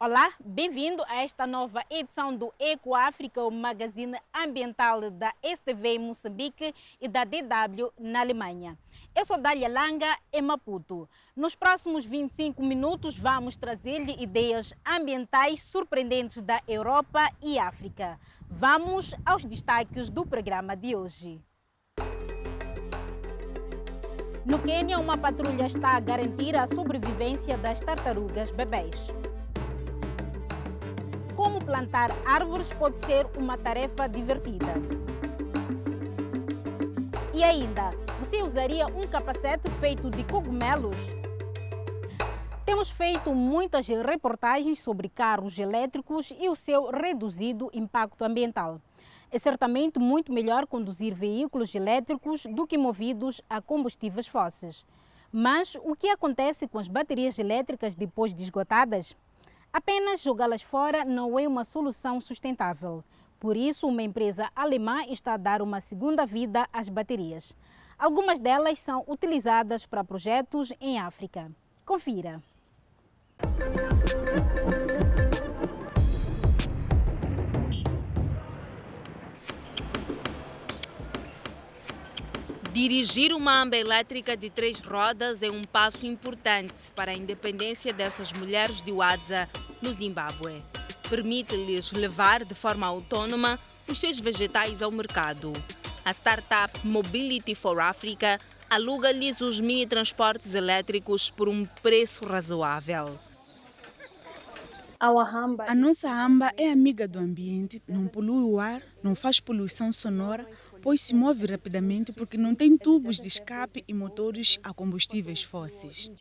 Olá, bem-vindo a esta nova edição do Eco África, o magazine ambiental da STV em Moçambique e da DW na Alemanha. Eu sou Dália Langa, em Maputo. Nos próximos 25 minutos vamos trazer-lhe ideias ambientais surpreendentes da Europa e África. Vamos aos destaques do programa de hoje. No Quênia, uma patrulha está a garantir a sobrevivência das tartarugas bebês. Como plantar árvores pode ser uma tarefa divertida. E ainda, você usaria um capacete feito de cogumelos? Temos feito muitas reportagens sobre carros elétricos e o seu reduzido impacto ambiental. É certamente muito melhor conduzir veículos elétricos do que movidos a combustíveis fósseis. Mas o que acontece com as baterias elétricas depois de esgotadas? Apenas jogá-las fora não é uma solução sustentável. Por isso, uma empresa alemã está a dar uma segunda vida às baterias. Algumas delas são utilizadas para projetos em África. Confira. Dirigir uma amba elétrica de 3 rodas é um passo importante para a independência destas mulheres de Wadza, no Zimbábue. Permite-lhes levar de forma autônoma os seus vegetais ao mercado. A startup Mobility for Africa aluga-lhes os mini-transportes elétricos por um preço razoável. A nossa amba é amiga do ambiente, não polui o ar, não faz poluição sonora, pois se move rapidamente porque não tem tubos de escape e motores a combustíveis fósseis.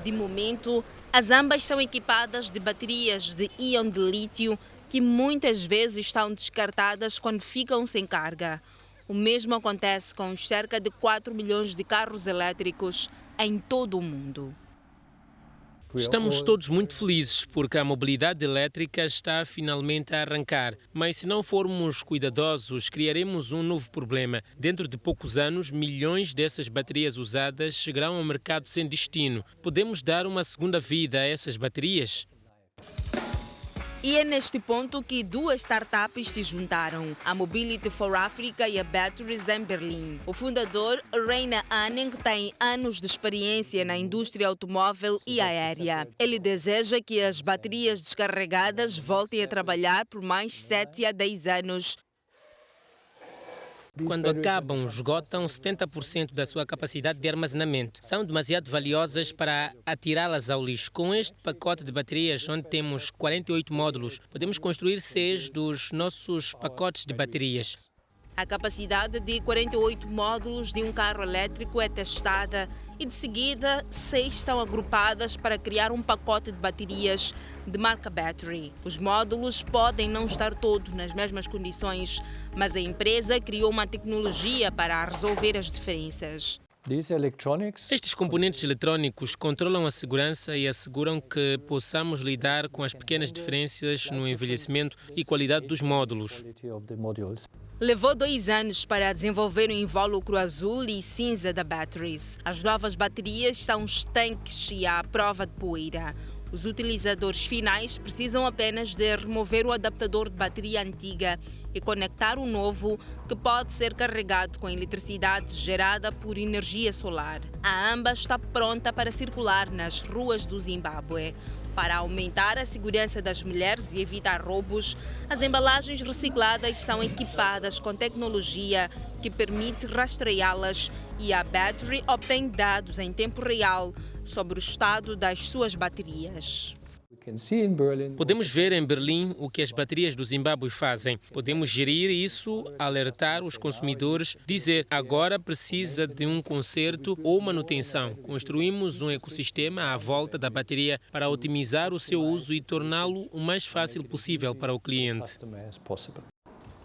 De momento, as ambas são equipadas de baterias de íon de lítio que muitas vezes estão descartadas quando ficam sem carga. O mesmo acontece com os cerca de 4 milhões de carros elétricos em todo o mundo. Estamos todos muito felizes porque a mobilidade elétrica está finalmente a arrancar. Mas se não formos cuidadosos, criaremos um novo problema. Dentro de poucos anos, milhões dessas baterias usadas chegarão ao mercado sem destino. Podemos dar uma segunda vida a essas baterias? E é neste ponto que duas startups se juntaram, a Mobility for Africa e a Batteries em Berlim. O fundador, Reina Anning, tem anos de experiência na indústria automóvel e aérea. Ele deseja que as baterias descarregadas voltem a trabalhar por mais 7 a 10 anos. Quando acabam, esgotam 70% da sua capacidade de armazenamento. São demasiado valiosas para atirá-las ao lixo. Com este pacote de baterias, onde temos 48 módulos, podemos construir 6 dos nossos pacotes de baterias. A capacidade de 48 módulos de um carro elétrico é testada e, de seguida, 6 são agrupadas para criar um pacote de baterias de marca Battery. Os módulos podem não estar todos nas mesmas condições, mas a empresa criou uma tecnologia para resolver as diferenças. Estes componentes eletrônicos controlam a segurança e asseguram que possamos lidar com as pequenas diferenças no envelhecimento e qualidade dos módulos. Levou 2 anos para desenvolver o invólucro azul e cinza da Batteries. As novas baterias são estanques e à prova de poeira. Os utilizadores finais precisam apenas de remover o adaptador de bateria antiga e conectar o novo, que pode ser carregado com eletricidade gerada por energia solar. A amba está pronta para circular nas ruas do Zimbábue. Para aumentar a segurança das mulheres e evitar roubos, as embalagens recicladas são equipadas com tecnologia que permite rastreá-las e a Battery obtém dados em tempo real sobre o estado das suas baterias. Podemos ver em Berlim o que as baterias do Zimbábue fazem. Podemos gerir isso, alertar os consumidores, dizer agora precisa de um conserto ou manutenção. Construímos um ecossistema à volta da bateria para otimizar o seu uso e torná-lo o mais fácil possível para o cliente.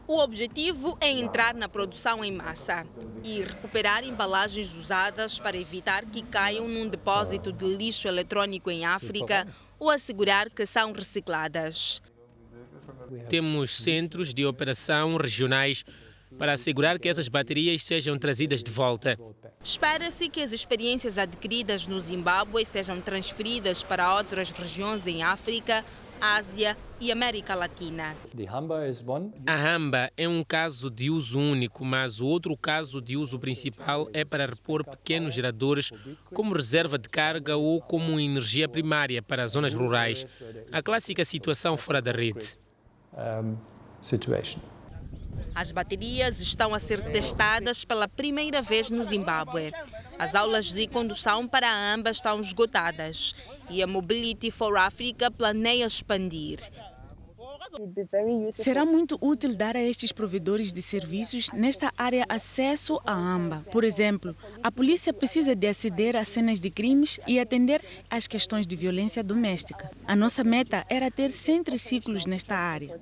O objetivo é entrar na produção em massa e recuperar embalagens usadas para evitar que caiam num depósito de lixo eletrônico em África ou assegurar que são recicladas. Temos centros de operação regionais para assegurar que essas baterias sejam trazidas de volta. Espera-se que as experiências adquiridas no Zimbábue sejam transferidas para outras regiões em África, Ásia e América Latina. A Hamba é um caso de uso único, mas o outro caso de uso principal é para repor pequenos geradores como reserva de carga ou como energia primária para as zonas rurais. A clássica situação fora da rede. As baterias estão a ser testadas pela primeira vez no Zimbábue. As aulas de condução para a Hamba estão esgotadas e a Mobility for Africa planeia expandir. Será muito útil dar a estes provedores de serviços nesta área acesso à Hamba. Por exemplo, a polícia precisa de aceder a cenas de crimes e atender às questões de violência doméstica. A nossa meta era ter 100 triciclos nesta área.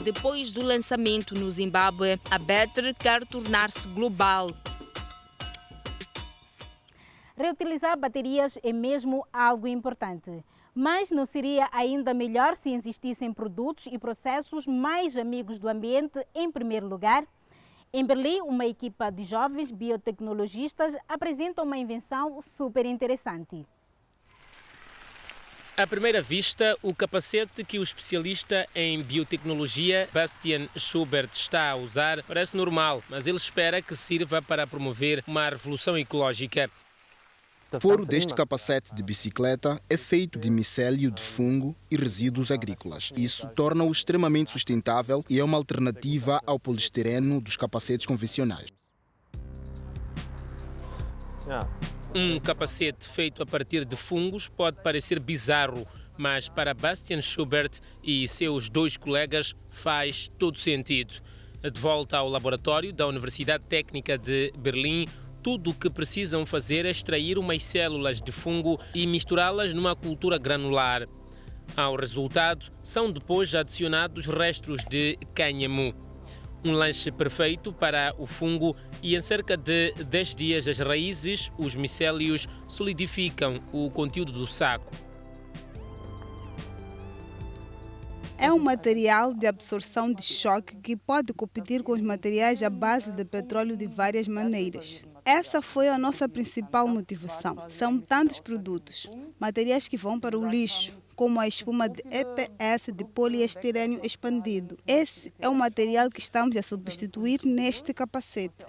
Depois do lançamento no Zimbábue, a Battery quer tornar-se global. Reutilizar baterias é mesmo algo importante, mas não seria ainda melhor se existissem produtos e processos mais amigos do ambiente em primeiro lugar? Em Berlim, uma equipa de jovens biotecnologistas apresenta uma invenção super interessante. À primeira vista, o capacete que o especialista em biotecnologia Bastian Schubert está a usar parece normal, mas ele espera que sirva para promover uma revolução ecológica. O foro deste capacete de bicicleta é feito de micélio de fungo e resíduos agrícolas. Isso torna-o extremamente sustentável e é uma alternativa ao poliestireno dos capacetes convencionais. Um capacete feito a partir de fungos pode parecer bizarro, mas para Bastian Schubert e seus dois colegas faz todo sentido. De volta ao laboratório da Universidade Técnica de Berlim, tudo o que precisam fazer é extrair umas células de fungo e misturá-las numa cultura granular. Ao resultado, são depois adicionados restos de cânhamo. Um lanche perfeito para o fungo e em cerca de 10 dias as raízes, os micélios, solidificam o conteúdo do saco. É um material de absorção de choque que pode competir com os materiais à base de petróleo de várias maneiras. Essa foi a nossa principal motivação. São tantos produtos, materiais que vão para o lixo, como a espuma de EPS de poliestireno expandido. Esse é o material que estamos a substituir neste capacete.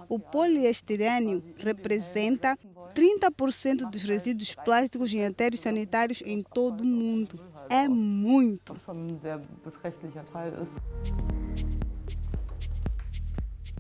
O poliestireno representa 30% dos resíduos plásticos em aterros sanitários em todo o mundo. É muito.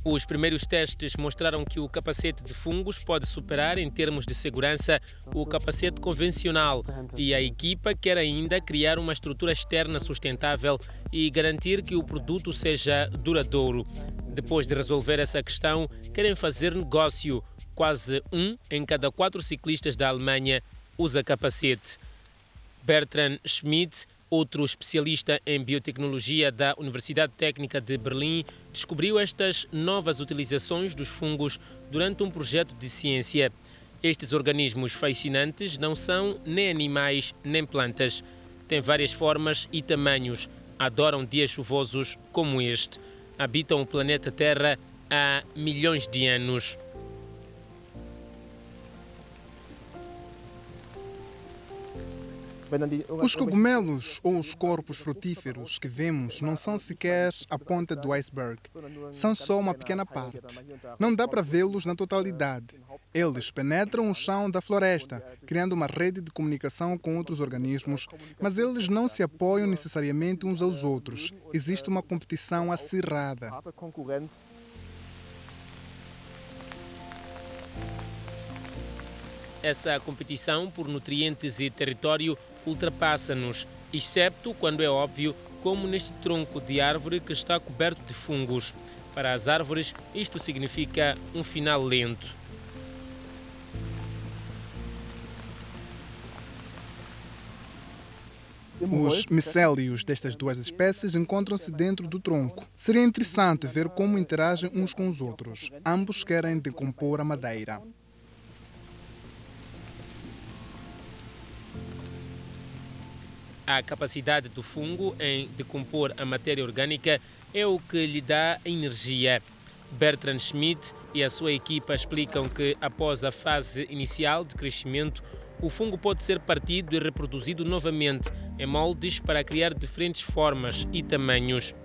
Os primeiros testes mostraram que o capacete de fungos pode superar em termos de segurança o capacete convencional e a equipa quer ainda criar uma estrutura externa sustentável e garantir que o produto seja duradouro. Depois de resolver essa questão, querem fazer negócio. Quase 1 em cada 4 ciclistas da Alemanha usa capacete. Bertrand Schmidt, outro especialista em biotecnologia da Universidade Técnica de Berlim, descobriu estas novas utilizações dos fungos durante um projeto de ciência. Estes organismos fascinantes não são nem animais nem plantas. Têm várias formas e tamanhos. Adoram dias chuvosos como este. Habitam o planeta Terra há milhões de anos. Os cogumelos ou os corpos frutíferos que vemos não são sequer a ponta do iceberg. São só uma pequena parte. Não dá para vê-los na totalidade. Eles penetram o chão da floresta, criando uma rede de comunicação com outros organismos, mas eles não se apoiam necessariamente uns aos outros. Existe uma competição acirrada. Essa competição por nutrientes e território ultrapassa-nos, excepto quando é óbvio, como neste tronco de árvore que está coberto de fungos. Para as árvores, isto significa um final lento. Os micélios destas duas espécies encontram-se dentro do tronco. Seria interessante ver como interagem uns com os outros. Ambos querem decompor a madeira. A capacidade do fungo em decompor a matéria orgânica é o que lhe dá energia. Bertrand Schmidt e a sua equipa explicam que, após a fase inicial de crescimento, o fungo pode ser partido e reproduzido novamente em moldes para criar diferentes formas e tamanhos.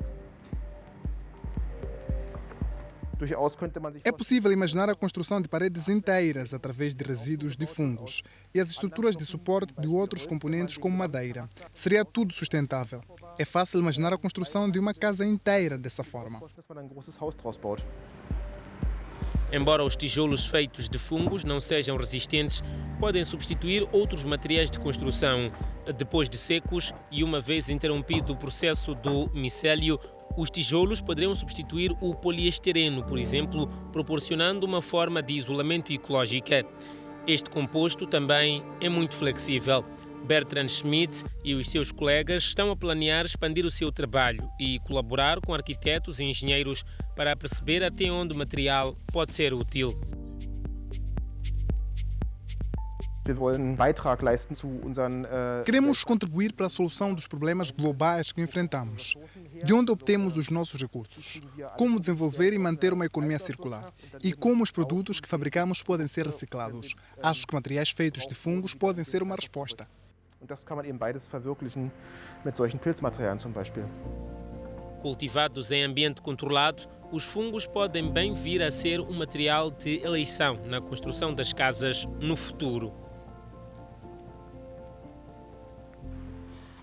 É possível imaginar a construção de paredes inteiras através de resíduos de fungos e as estruturas de suporte de outros componentes como madeira. Seria tudo sustentável. É fácil imaginar a construção de uma casa inteira dessa forma. Embora os tijolos feitos de fungos não sejam resistentes, podem substituir outros materiais de construção. Depois de secos e uma vez interrompido o processo do micélio, os tijolos poderiam substituir o poliestireno, por exemplo, proporcionando uma forma de isolamento ecológica. Este composto também é muito flexível. Bertrand Schmidt e os seus colegas estão a planear expandir o seu trabalho e colaborar com arquitetos e engenheiros para perceber até onde o material pode ser útil. Queremos contribuir para a solução dos problemas globais que enfrentamos. De onde obtemos os nossos recursos? Como desenvolver e manter uma economia circular? E como os produtos que fabricamos podem ser reciclados? Acho que materiais feitos de fungos podem ser uma resposta. Cultivados em ambiente controlado, os fungos podem bem vir a ser um material de eleição na construção das casas no futuro.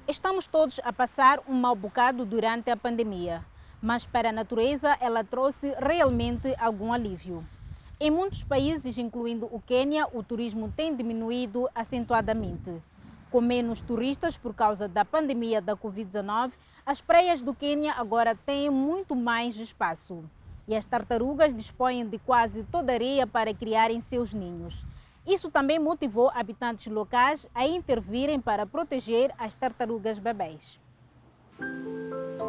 Estamos todos a passar um mau bocado durante a pandemia, mas para a natureza ela trouxe realmente algum alívio. Em muitos países, incluindo o Quênia, o turismo tem diminuído acentuadamente. Com menos turistas por causa da pandemia da Covid-19, as praias do Quênia agora têm muito mais espaço. E as tartarugas dispõem de quase toda a areia para criarem seus ninhos. Isso também motivou habitantes locais a intervirem para proteger as tartarugas bebês.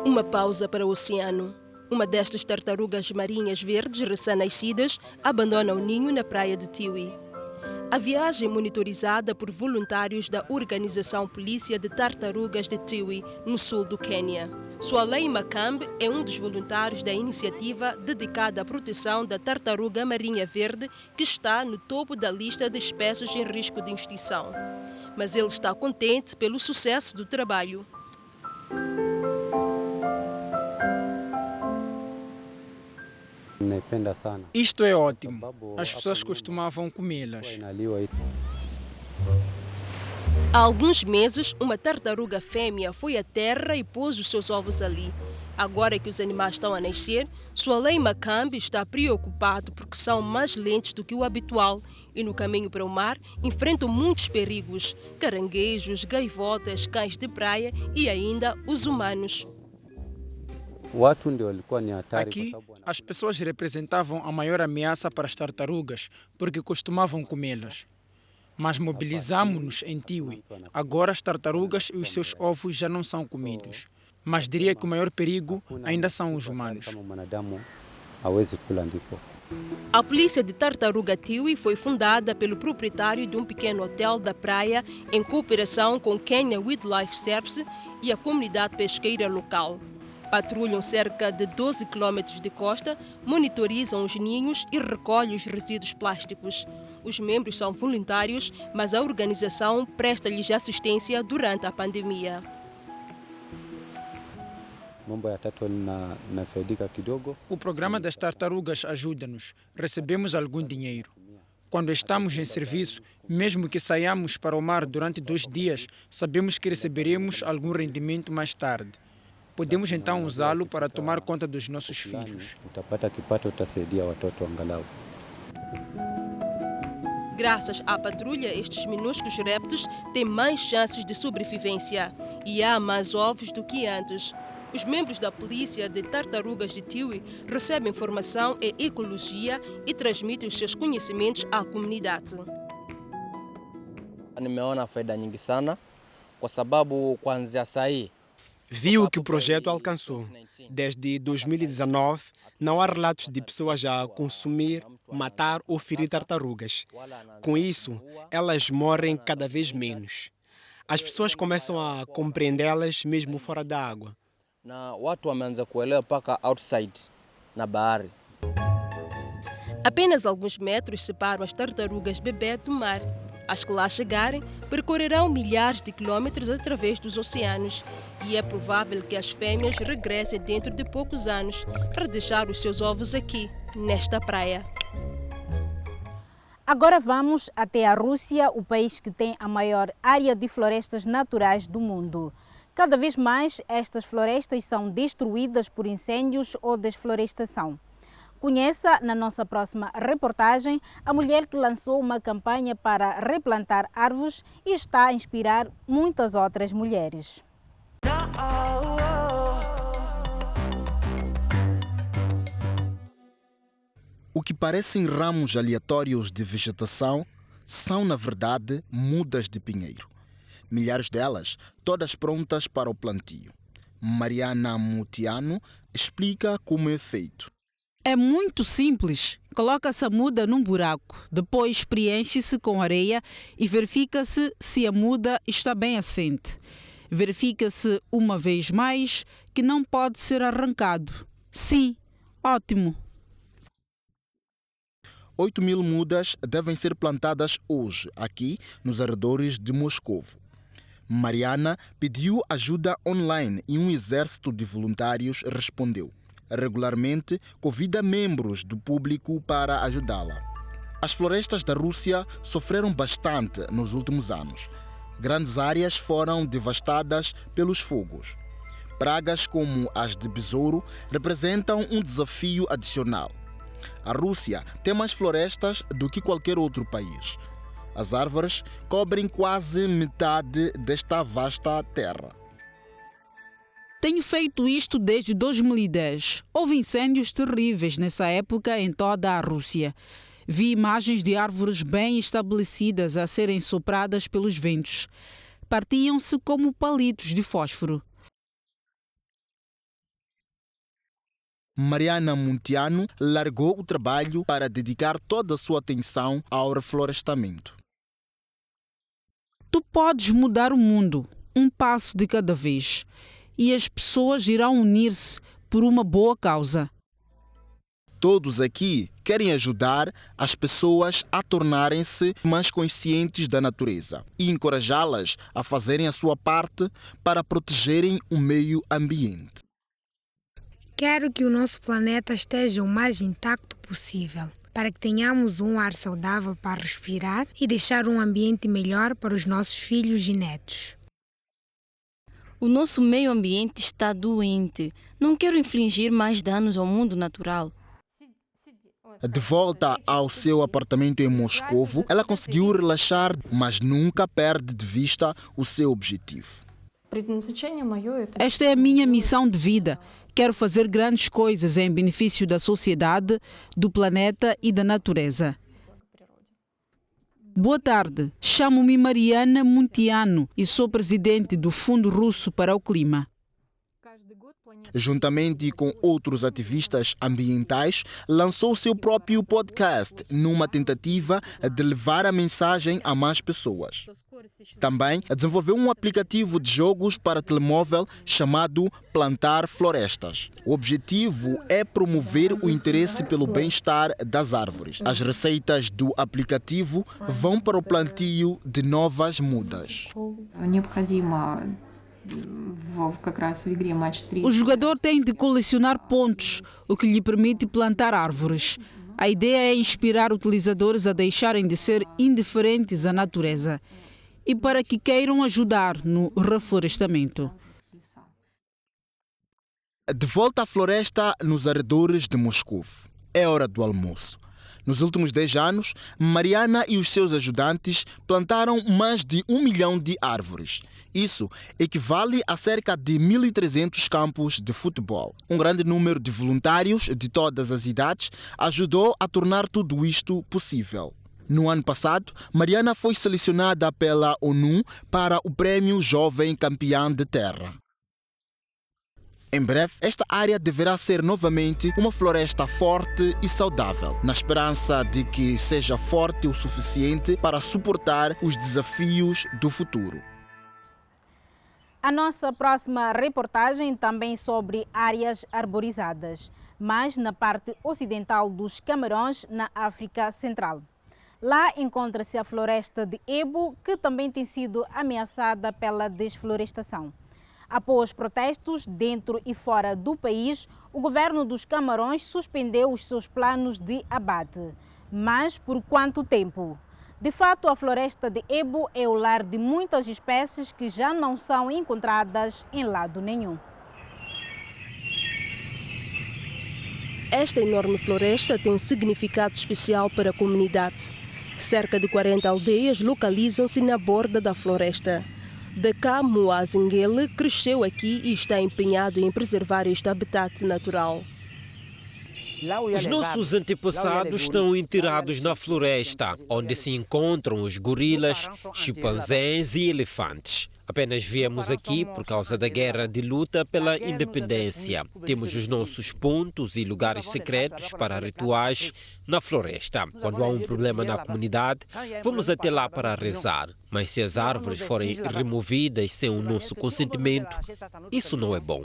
Uma pausa para o oceano. Uma destas tartarugas marinhas verdes recém-nascidas abandona o ninho na praia de Tiwi. A viagem monitorizada por voluntários da Organização Polícia de Tartarugas de Tiwi, no sul do Quênia. Swalei Makambe é um dos voluntários da iniciativa dedicada à proteção da tartaruga marinha verde, que está no topo da lista de espécies em risco de extinção. Mas ele está contente pelo sucesso do trabalho. Isto é ótimo. As pessoas costumavam comê-las. Há alguns meses, uma tartaruga fêmea foi à terra e pôs os seus ovos ali. Agora que os animais estão a nascer, Swalei Makambe está preocupado porque são mais lentos do que o habitual e no caminho para o mar enfrentam muitos perigos: caranguejos, gaivotas, cães de praia e ainda os humanos. Aqui, as pessoas representavam a maior ameaça para as tartarugas porque costumavam comê-las. Mas mobilizamos-nos em Tiwi. Agora as tartarugas e os seus ovos já não são comidos. Mas diria que o maior perigo ainda são os humanos. A polícia de Tartaruga Tiwi foi fundada pelo proprietário de um pequeno hotel da praia em cooperação com Kenya Wildlife Service e a comunidade pesqueira local. Patrulham cerca de 12 quilômetros de costa, monitorizam os ninhos e recolhem os resíduos plásticos. Os membros são voluntários, mas a organização presta-lhes assistência durante a pandemia. O programa das tartarugas ajuda-nos. Recebemos algum dinheiro. Quando estamos em serviço, mesmo que saiamos para o mar durante 2 dias, sabemos que receberemos algum rendimento mais tarde. Podemos então usá-lo para tomar conta dos nossos filhos. Graças à patrulha, estes minúsculos répteis têm mais chances de sobrevivência e há mais ovos do que antes. Os membros da polícia de Tartarugas de Tiwi recebem formação em ecologia e transmitem os seus conhecimentos à comunidade. Nimeona faida nyingi sana kwa sababu kuanzia sahi vi o que o projeto alcançou. Desde 2019, não há relatos de pessoas a consumir, matar ou ferir tartarugas. Com isso, elas morrem cada vez menos. As pessoas começam a compreendê-las mesmo fora da água. Na watu wameanza kuelewa paka outside na bahari. Apenas alguns metros separam as tartarugas bebê do mar. As que lá chegarem percorrerão milhares de quilômetros através dos oceanos e é provável que as fêmeas regressem dentro de poucos anos para deixar os seus ovos aqui, nesta praia. Agora vamos até a Rússia, o país que tem a maior área de florestas naturais do mundo. Cada vez mais, estas florestas são destruídas por incêndios ou desflorestação. Conheça na nossa próxima reportagem a mulher que lançou uma campanha para replantar árvores e está a inspirar muitas outras mulheres. O que parecem ramos aleatórios de vegetação são, na verdade, mudas de pinheiro. Milhares delas, todas prontas para o plantio. Mariana Munteanu explica como é feito. É muito simples. Coloca-se a muda num buraco, depois preenche-se com areia e verifica-se se a muda está bem assente. Verifica-se uma vez mais que não pode ser arrancado. Sim, ótimo. 8.000 mudas devem ser plantadas hoje, aqui nos arredores de Moscovo. Mariana pediu ajuda online e um exército de voluntários respondeu. Regularmente convida membros do público para ajudá-la. As florestas da Rússia sofreram bastante nos últimos anos. Grandes áreas foram devastadas pelos fogos. Pragas como as de besouro representam um desafio adicional. A Rússia tem mais florestas do que qualquer outro país. As árvores cobrem quase metade desta vasta terra. Tenho feito isto desde 2010. Houve incêndios terríveis nessa época em toda a Rússia. Vi imagens de árvores bem estabelecidas a serem sopradas pelos ventos. Partiam-se como palitos de fósforo. Mariana Munteanu largou o trabalho para dedicar toda a sua atenção ao reflorestamento. Tu podes mudar o mundo, um passo de cada vez. E as pessoas irão unir-se por uma boa causa. Todos aqui querem ajudar as pessoas a tornarem-se mais conscientes da natureza e encorajá-las a fazerem a sua parte para protegerem o meio ambiente. Quero que o nosso planeta esteja o mais intacto possível, para que tenhamos um ar saudável para respirar e deixar um ambiente melhor para os nossos filhos e netos. O nosso meio ambiente está doente. Não quero infligir mais danos ao mundo natural. De volta ao seu apartamento em Moscovo, ela conseguiu relaxar, mas nunca perde de vista o seu objetivo. Esta é a minha missão de vida. Quero fazer grandes coisas em benefício da sociedade, do planeta e da natureza. Boa tarde, chamo-me Mariana Munteanu e sou presidente do Fundo Russo para o Clima. Juntamente com outros ativistas ambientais, lançou seu próprio podcast numa tentativa de levar a mensagem a mais pessoas. Também desenvolveu um aplicativo de jogos para telemóvel chamado Plantar Florestas. O objetivo é promover o interesse pelo bem-estar das árvores. As receitas do aplicativo vão para o plantio de novas mudas. O jogador tem de colecionar pontos, o que lhe permite plantar árvores. A ideia é inspirar utilizadores a deixarem de ser indiferentes à natureza e para que queiram ajudar no reflorestamento. De volta à floresta nos arredores de Moscou. É hora do almoço. Nos últimos 10 anos, Mariana e os seus ajudantes plantaram mais de 1 milhão de árvores. Isso equivale a cerca de 1.300 campos de futebol. Um grande número de voluntários de todas as idades ajudou a tornar tudo isto possível. No ano passado, Mariana foi selecionada pela ONU para o Prêmio Jovem Campeã de Terra. Em breve, esta área deverá ser novamente uma floresta forte e saudável, na esperança de que seja forte o suficiente para suportar os desafios do futuro. A nossa próxima reportagem também sobre áreas arborizadas, mas na parte ocidental dos Camarões, na África Central. Lá encontra-se a floresta de Ebo, que também tem sido ameaçada pela desflorestação. Após protestos dentro e fora do país, o governo dos Camarões suspendeu os seus planos de abate. Mas por quanto tempo? De fato, a floresta de Ebo é o lar de muitas espécies que já não são encontradas em lado nenhum. Esta enorme floresta tem um significado especial para a comunidade. Cerca de 40 aldeias localizam-se na borda da floresta. Daka Muazingele cresceu aqui e está empenhado em preservar este habitat natural. Os nossos antepassados estão enterrados na floresta, onde se encontram os gorilas, chimpanzés e elefantes. Apenas viemos aqui por causa da guerra de luta pela independência. Temos os nossos pontos e lugares secretos para rituais na floresta. Quando há um problema na comunidade, vamos até lá para rezar. Mas se as árvores forem removidas sem o nosso consentimento, isso não é bom.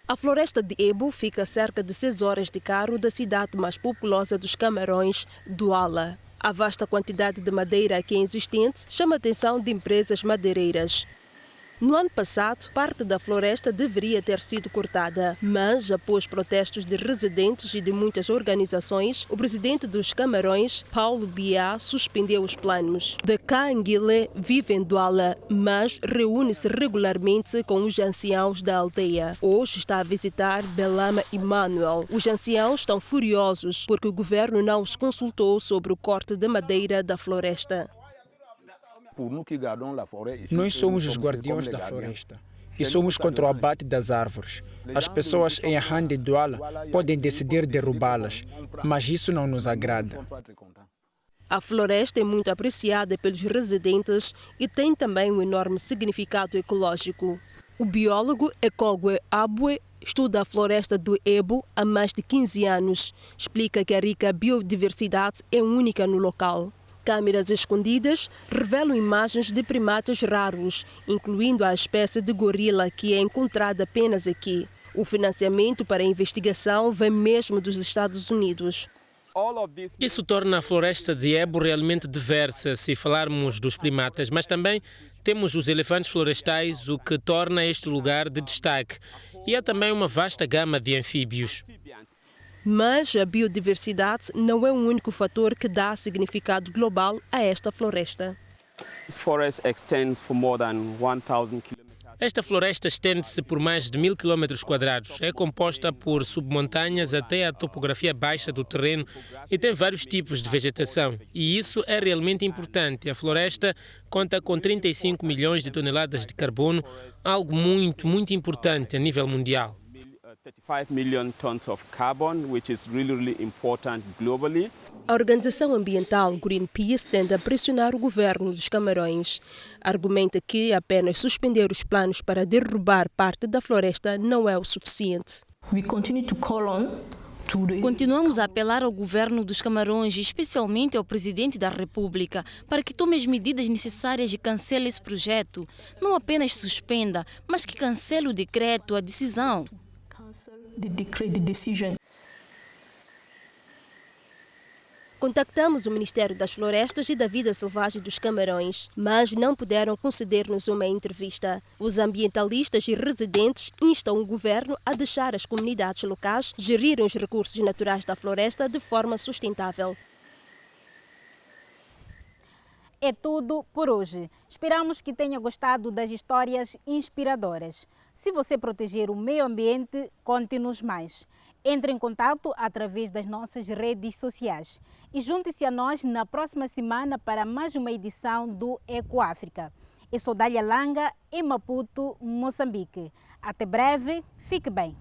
A floresta de Ebo fica a cerca de 6 horas de carro da cidade mais populosa dos Camarões, Douala. A vasta quantidade de madeira aqui existente chama a atenção de empresas madeireiras. No ano passado, parte da floresta deveria ter sido cortada, mas após protestos de residentes e de muitas organizações, o presidente dos Camarões, Paulo Biá, suspendeu os planos. Daka Nguile vive em Douala, mas reúne-se regularmente com os anciãos da aldeia. Hoje está a visitar Belama e Manuel. Os anciãos estão furiosos porque o governo não os consultou sobre o corte de madeira da floresta. Nós somos os guardiões da floresta e somos contra o abate das árvores. As pessoas em Arran de Douala podem decidir derrubá-las, mas isso não nos agrada. A floresta é muito apreciada pelos residentes e tem também um enorme significado ecológico. O biólogo Ekogwe Abwe estuda a floresta do Ebo há mais de 15 anos. Explica que a rica biodiversidade é única no local. Câmeras escondidas revelam imagens de primatas raros, incluindo a espécie de gorila que é encontrada apenas aqui. O financiamento para a investigação vem mesmo dos Estados Unidos. Isso torna a floresta de Ebo realmente diversa, se falarmos dos primatas, mas também temos os elefantes florestais, o que torna este lugar de destaque. E há também uma vasta gama de anfíbios. Mas a biodiversidade não é o único fator que dá significado global a esta floresta. Esta floresta estende-se por mais de 1000 km². É composta por submontanhas até a topografia baixa do terreno e tem vários tipos de vegetação. E isso é realmente importante. A floresta conta com 35 milhões de toneladas de carbono, algo muito importante a nível mundial. 35 million tons of carbon, which is really important globally. A organização ambiental Greenpeace tenta pressionar o governo dos Camarões. Argumenta que apenas suspender os planos para derrubar parte da floresta não é o suficiente. Continuamos a apelar ao governo dos Camarões, especialmente ao presidente da República, para que tome as medidas necessárias e cancele esse projeto. Não apenas suspenda, mas que cancele o decreto, a decisão. Contactamos o Ministério das Florestas e da Vida Selvagem dos Camarões, mas não puderam conceder-nos uma entrevista. Os ambientalistas e residentes instam o governo a deixar as comunidades locais gerirem os recursos naturais da floresta de forma sustentável. É tudo por hoje. Esperamos que tenha gostado das histórias inspiradoras. Se você proteger o meio ambiente, conte-nos mais. Entre em contato através das nossas redes sociais e junte-se a nós na próxima semana para mais uma edição do Ecoáfrica. Eu sou Dália Langa, em Maputo, Moçambique. Até breve, fique bem.